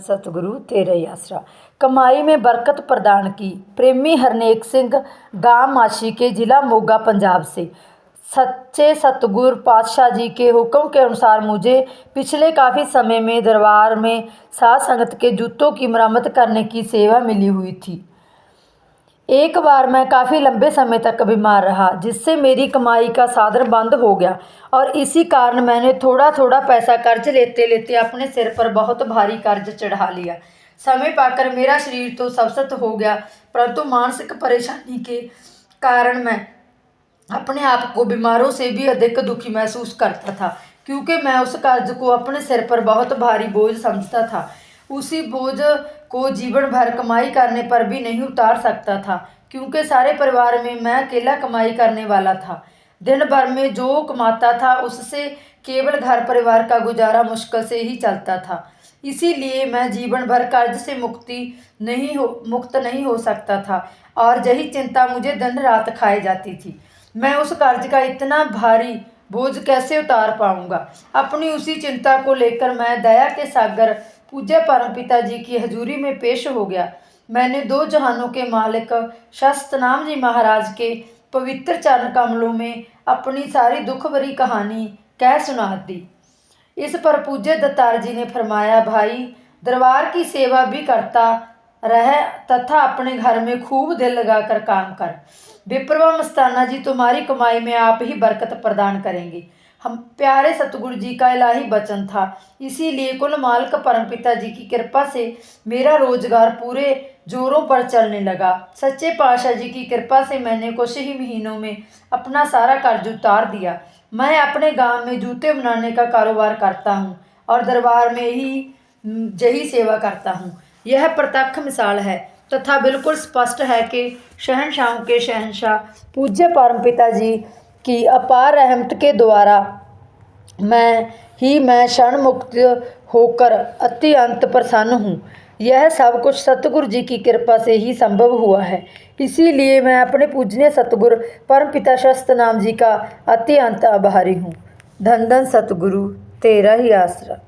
सतगुरु तेरा ही आसरा। कमाई में बरकत प्रदान की। प्रेमी हरनेक सिंह, गांव माशी के, जिला मोगा, पंजाब से। सच्चे सतगुरु पातशाह जी के हुक्म के अनुसार मुझे पिछले काफ़ी समय में दरबार में साध संगत के जूतों की मरम्मत करने की सेवा मिली हुई थी। एक बार मैं काफ़ी लंबे समय तक बीमार रहा, जिससे मेरी कमाई का साधन बंद हो गया और इसी कारण मैंने थोड़ा थोड़ा पैसा कर्ज लेते लेते अपने सिर पर बहुत भारी कर्ज चढ़ा लिया। समय पाकर मेरा शरीर तो स्वस्थ हो गया, परंतु मानसिक परेशानी के कारण मैं अपने आप को बीमारों से भी अधिक दुखी महसूस करता था, क्योंकि मैं उस कर्ज को अपने सिर पर बहुत भारी बोझ समझता था। उसी बोझ को जीवन भर कमाई करने पर भी नहीं उतार सकता था, क्योंकि सारे परिवार में मैं अकेला कमाई करने वाला था। दिन भर में जो कमाता था उससे केवल घर परिवार का गुजारा मुश्किल से ही चलता था। इसीलिए मैं जीवन भर कर्ज से मुक्त नहीं हो सकता था और यही चिंता मुझे दिन रात खाए जाती थी। मैं उस कर्ज का इतना भारी बोझ कैसे उतार पाऊंगा। अपनी उसी चिंता को लेकर मैं दया के सागर पूज्य परमपिता जी की हजूरी में पेश हो गया। मैंने दो जहानों के मालिक शास्त्रनाम जी महाराज के पवित्र चरण कमलों में अपनी सारी दुख भरी कहानी कह सुना दी। इस पर पूज्य दत्तार जी ने फरमाया, भाई दरबार की सेवा भी करता रह तथा अपने घर में खूब दिल लगाकर काम कर। विप्रवा मस्ताना जी तुम्हारी कमाई में आप ही बरकत प्रदान करेंगे। हम प्यारे सतगुरु जी का इलाही वचन था, इसीलिए कुल मालिक परमपिता जी की कृपा से मेरा रोजगार पूरे जोरों पर चलने लगा। सच्चे पातशाह जी की कृपा से मैंने कुछ ही महीनों में अपना सारा कर्ज उतार दिया। मैं अपने गांव में जूते बनाने का कारोबार करता हूँ और दरबार में ही यही सेवा करता हूँ। यह प्रत्यक्ष मिसाल है तथा बिल्कुल स्पष्ट है कि शहंशाहों के शहंशाह पूज्य परमपिता जी की अपार रहमत के द्वारा मैं क्षण मुक्त होकर अत्यंत प्रसन्न हूँ। यह सब कुछ सतगुरु जी की कृपा से ही संभव हुआ है। इसीलिए मैं अपने पूजनीय सतगुरु परमपिता शास्त्रनाम जी का अत्यंत आभारी हूँ। धन धन सतगुरु तेरा ही आसरा।